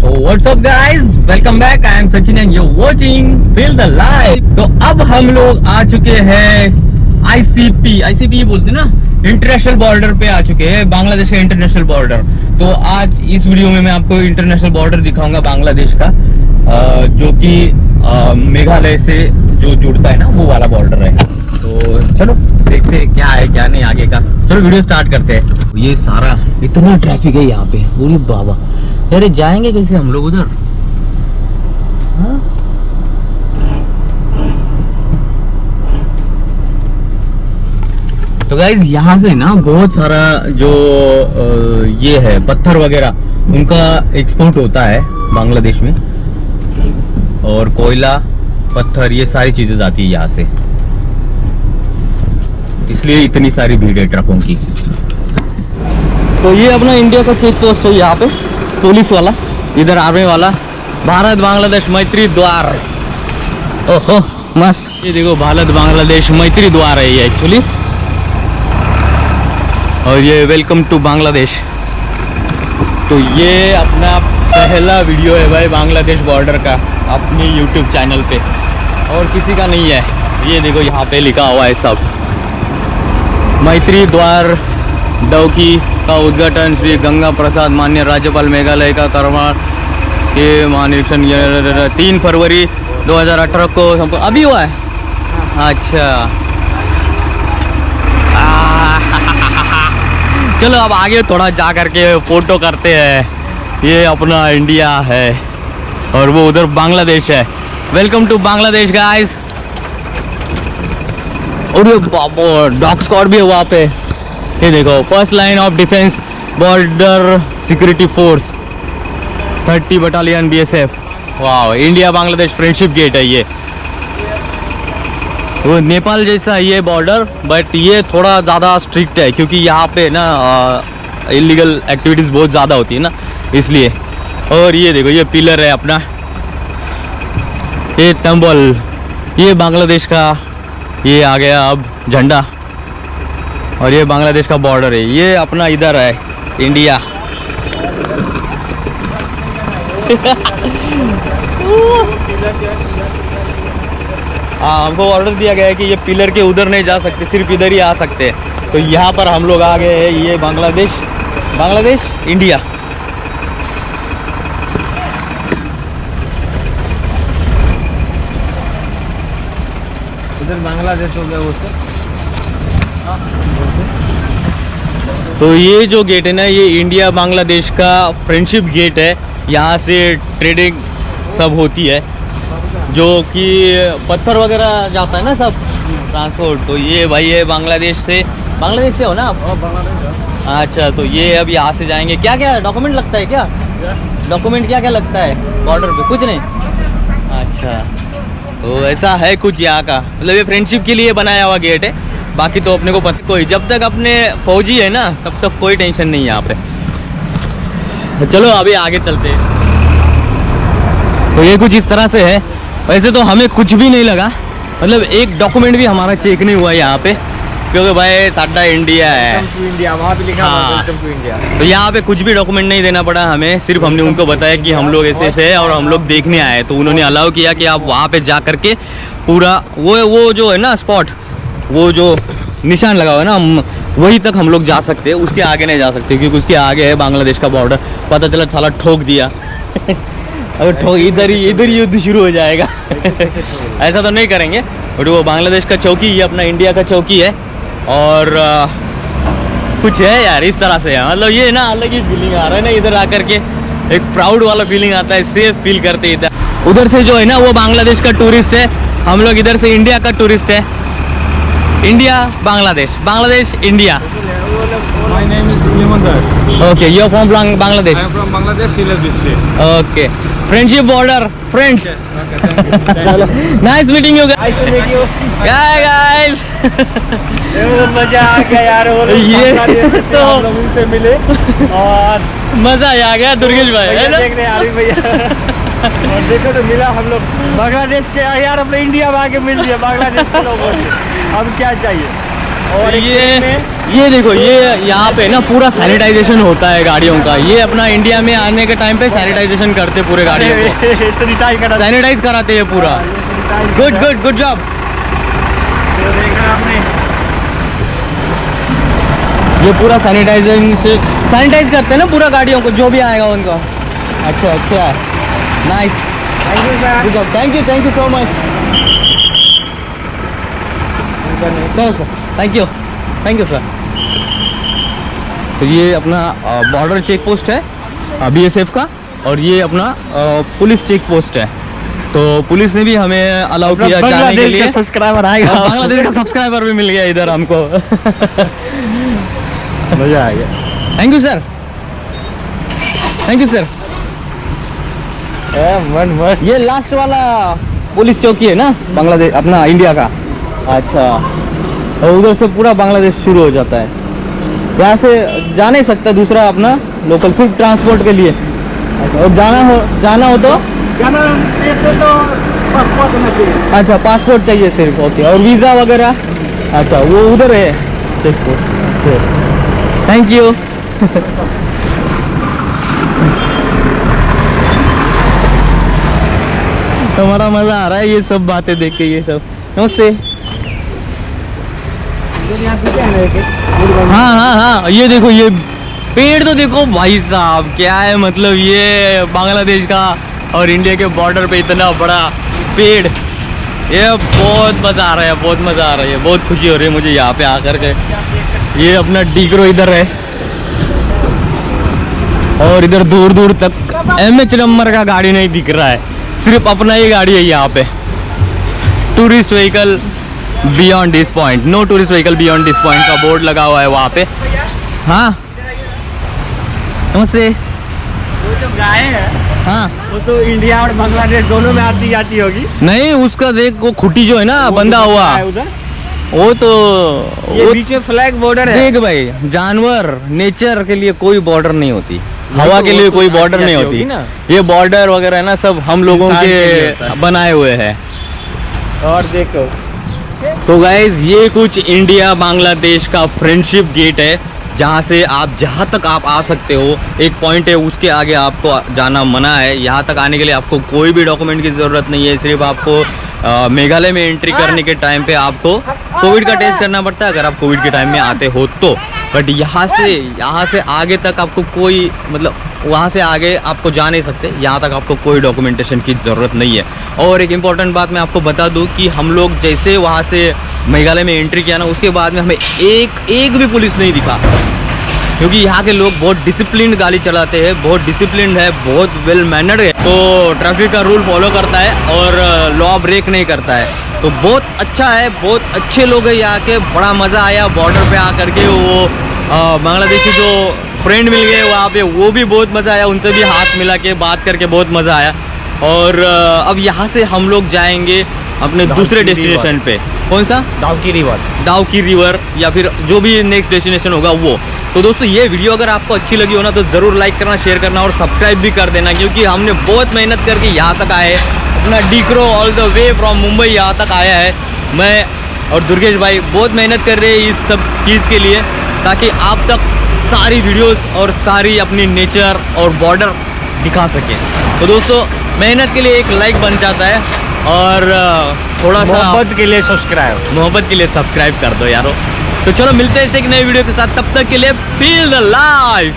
So what's up guys, welcome back. I am Sachin and you're watching Feel the Life. तो अब हम लोग आ चुके हैं ICP बोलते ना, इंटरनेशनल बॉर्डर पे आ चुके हैं, बांग्लादेश का इंटरनेशनल बॉर्डर। तो आज इस वीडियो में मैं आपको इंटरनेशनल बॉर्डर दिखाऊंगा बांग्लादेश का, जो कि मेघालय से जो जुड़ता है ना, वो वाला बॉर्डर है। तो चलो देखते हैं क्या है क्या नहीं आगे का। चलो वीडियो स्टार्ट करते हैं। ये सारा इतना ट्रैफिक है यहाँ पे, पूरी बाबा। अरे जाएंगे कैसे हम लोग उधर? हाँ? तो गाइज यहाँ से ना बहुत सारा जो ये है पत्थर वगैरह उनका एक्सपोर्ट होता है बांग्लादेश में, और कोयला, पत्थर, ये सारी चीजें जाती है यहाँ से, इसलिए इतनी सारी भीड़ है ट्रकों की। तो ये अपना इंडिया का चेक पोस्ट है यहाँ पे, पुलिस वाला, इधर आर्मी वाला, भारत बांग्लादेश मैत्री द्वार। ओहो मस्त, ये देखो भारत बांग्लादेश मैत्री द्वार है ये एक्चुअली, और ये वेलकम टू बांग्लादेश। तो ये अपना पहला वीडियो है भाई बांग्लादेश बॉर्डर का अपने YouTube चैनल पे, और किसी का नहीं है। ये देखो यहाँ पे लिखा हुआ है सब, मैत्री द्वार डौकी का उद्घाटन श्री गंगा प्रसाद माननीय राज्यपाल मेघालय का करवा के महानिरीक्षण 3 फरवरी 2018 को अभी हुआ है। अच्छा चलो अब आगे थोड़ा जा करके फोटो करते हैं। ये अपना इंडिया है और वो उधर बांग्लादेश है। Welcome to Bangladesh guys. और ये डॉग स्क्वाड भी है वहाँ पे, ये देखो, first line of defence border security force 30 battalion BSF। वाह, इंडिया बांग्लादेश फ्रेंडशिप गेट है ये। वो नेपाल जैसा ये बॉर्डर, बट ये थोड़ा ज़्यादा स्ट्रिक्ट है क्योंकि यहाँ पे ना इलीगल एक्टिविटीज़ बहुत ज़्यादा होती है ना, इसलिए। और ये देखो, ये पिलर है अपना, ये टेम्पल, ये बांग्लादेश का ये आ गया अब झंडा, और ये बांग्लादेश का बॉर्डर है। ये अपना इधर है इंडिया। हमको ऑर्डर दिया गया है कि ये पिलर के उधर नहीं जा सकते, सिर्फ इधर ही आ सकते हैं। तो यहाँ पर हम लोग आ गए हैं, ये बांग्लादेश इंडिया। इधर बांग्लादेश हो गया वो से। तो ये जो गेट है ना, ये इंडिया बांग्लादेश का फ्रेंडशिप गेट है। यहाँ से ट्रेडिंग सब होती है, जो कि पत्थर वगैरह जाता है ना सब ट्रांसपोर्ट। तो ये भाई है बांग्लादेश से हो ना आप? बांग्लादेश। अच्छा, तो ये अब यहाँ से जाएंगे। क्या क्या डॉक्यूमेंट लगता है, क्या डॉक्यूमेंट क्या क्या लगता है बॉर्डर पे? कुछ नहीं। अच्छा, तो ऐसा है कुछ यहाँ का, मतलब ये फ्रेंडशिप के लिए बनाया हुआ गेट है। बाकी तो अपने को पता, कोई जब तक अपने फौजी है ना तब तक कोई टेंशन नहीं है यहाँ पे। तो चलो अभी आगे चलते हैं। तो ये कुछ इस तरह से है। वैसे तो हमें कुछ भी नहीं लगा, मतलब एक डॉक्यूमेंट भी हमारा चेक नहीं हुआ यहाँ पे, क्योंकि भाई साडा इंडिया है, इंडिया वहाँ पे लिखा हुआ है टू इंडिया। तो यहाँ पे कुछ भी डॉक्यूमेंट नहीं देना पड़ा हमें, सिर्फ हमने उनको बताया कि हम लोग ऐसे है और हम लोग देखने आए। तो उन्होंने अलाउ किया कि आप वहाँ पे जा करके पूरा वो जो है ना स्पॉट, वो जो निशान लगा हुआ है ना, वहीं तक हम लोग जा सकते हैं, उसके आगे नहीं जा सकते, क्योंकि उसके आगे है बांग्लादेश का बॉर्डर। पता चला साला ठोक दिया अगर ठोक इधर ही युद्ध शुरू हो जाएगा। ऐसा तो नहीं करेंगे। और वो बांग्लादेश का चौकी, ये अपना इंडिया का चौकी है। और कुछ है यार इस तरह से, मतलब ये ना अलग ही फीलिंग आ रहा है ना, इधर आकर के एक प्राउड वाला फीलिंग आता है, सेफ फील करते हैं इधर। उधर से जो है ना वो बांग्लादेश का टूरिस्ट है, हम लोग इधर से इंडिया का टूरिस्ट है। India Bangladesh India. My name is Yamandar. Okay, you're from Bangladesh. I am from Bangladesh, Sylhet district. Okay, friendship border, friends. Okay, thank you. Nice meeting you guys. Nice to meet you. Guys. मजा आ गया यार, ये तो हम लोग उनसे मिले और मजा आ गया दुर्गेश भाई, है ना? देख रहे आरिफ भैया और देखो तो मिला हम लोग बांग्लादेश के यार, अपने इंडिया में आके मिल लिया बांग्लादेश के लोगों से। अब क्या चाहिए? और ये ये देखो, ये यहाँ पे ना पूरा सैनिटाइजेशन होता है गाड़ियों का। ये अपना इंडिया में आने के टाइम पे सैनिटाइजेशन करते पूरे गाड़ियों को, सैनिटाइज करा सैनिटाइज कराते हैं पूरा। Good good good job. देखा आपने, ये पूरा सैनिटाइज करते हैं ना पूरा गाड़ियों को, जो भी आएगा उनका। अच्छा अच्छा, nice, thank you sir. Good job, thank you so much. चलो सर, थैंक यू सर। तो ये अपना बॉर्डर चेक पोस्ट है BSF का, और ये अपना पुलिस चेक पोस्ट है। तो पुलिस ने भी हमें अलाउ किया जाने के बांग्लादेश लिए। का सब्सक्राइबर आएगा, बांग्लादेश का सब्सक्राइबर भी मिल गया इधर हमको। मजा आ गया। Thank you sir. मन मस्त। ये लास्ट वाला पुलिस चौकी है ना बांग्लादेश, अपना इंडिया का। अच्छा, और उधर से पूरा बांग्लादेश शुरू हो जाता है। यहाँ से जा नहीं सकता दूसरा अपना लोकल, सिर्फ ट्रांसपोर्ट के लिए। अच्छा, और जाना हो तो ऐसे तो पासपोर्ट होना चाहिए। अच्छा, पासपोर्ट चाहिए सिर्फ, ओके। और वीज़ा वगैरह, अच्छा वो उधर है चेक पोस्ट। Thank you. हमारा मज़ा आ रहा है ये सब बातें देख के। ये सब नमस्ते। हाँ, ये देखो, ये पेड़ तो देखो भाई साहब, क्या है मतलब, ये बांग्लादेश का और इंडिया के बॉर्डर पे इतना बड़ा पेड़। ये बहुत मज़ा आ रहा है, बहुत मज़ा आ रहा है, बहुत खुशी हो रही है मुझे यहाँ पे आकर के। ये अपना डीग्रो इधर है, और इधर दूर दूर तक MH नंबर का गाड़ी नहीं दिख रहा है, सिर्फ अपना ही गाड़ी है यहाँ पे। Tourist vehicle beyond this point, no tourist vehicle beyond this point का बोर्ड लगा हुआ है वहाँ पे। हाँ नमस्ते। वो जो गाय है, हाँ, वो तो इंडिया और बांग्लादेश दोनों में आती जाती होगी। नहीं उसका देख, वो खुटी जो है ना वो बंधा जो हुआ, है उधर, वो तो ये वो बीच में फ्लैग बॉर्डर है। देख भाई, जानवर नेचर के लिए कोई बॉर्डर नहीं होती, वो हवा तो- के वो लिए तो कोई आती बॉर्डर नहीं जाती होती होगी ना। ये बॉर्डर वगैरह है ना, सब हम लोगों इंसान के लिए होता के है। बनाए हुए हैं। और देखो, तो गाइज, ये कुछ इंडिया बांग्लादेश का फ्रेंडशिप गेट है, जहाँ से आप जहाँ तक आप आ सकते हो। एक पॉइंट है, उसके आगे आपको जाना मना है। यहाँ तक आने के लिए आपको कोई भी डॉक्यूमेंट की ज़रूरत नहीं है। सिर्फ आपको मेघालय में एंट्री करने के टाइम पे आपको कोविड का टेस्ट करना पड़ता है, अगर आप कोविड के टाइम में आते हो तो। बट यहाँ से आगे तक आपको कोई, मतलब वहाँ से आगे आपको जा नहीं सकते, यहाँ तक आपको कोई डॉक्यूमेंटेशन की ज़रूरत नहीं है। और एक इम्पॉर्टेंट बात मैं आपको बता दूँ कि हम लोग जैसे वहाँ से मेघालय में एंट्री किया ना, उसके बाद में हमें एक भी पुलिस नहीं दिखा, क्योंकि यहाँ के लोग बहुत डिसिप्लिन गाड़ी चलाते हैं, बहुत डिसिप्लिन है, बहुत वेल मैनर्ड है। तो ट्रैफिक का रूल फॉलो करता है और लॉ ब्रेक नहीं करता है। तो बहुत अच्छा है, बहुत अच्छे लोग हैं यहाँ के। बड़ा मज़ा आया बॉर्डर पे आकर के। वो बांग्लादेशी जो फ्रेंड मिल गए वहाँ पे, वो भी बहुत मज़ा आया, उनसे भी हाथ मिला के बात करके बहुत मज़ा आया। और अब यहाँ से हम लोग जाएंगे अपने दूसरे डेस्टिनेशन पे। कौन सा? डाउकी रिवर या फिर जो भी नेक्स्ट डेस्टिनेशन होगा वो। तो दोस्तों, ये वीडियो अगर आपको अच्छी लगी हो ना, तो ज़रूर लाइक करना, शेयर करना और सब्सक्राइब भी कर देना, क्योंकि हमने बहुत मेहनत करके यहाँ तक आए हैं। अपना डीक्रो all the way from Mumbai यहाँ तक आया है। मैं और दुर्गेश भाई बहुत मेहनत कर रहे हैं इस सब चीज़ के लिए, ताकि आप तक सारी वीडियोस और सारी अपनी नेचर और बॉर्डर दिखा सकें। तो दोस्तों, मेहनत के लिए एक लाइक बन जाता है, और थोड़ा सा मोहब्बत के लिए सब्सक्राइब कर दो यारो। तो चलो मिलते हैं इस एक नए वीडियो के साथ, तब तक के लिए फील द लाइफ।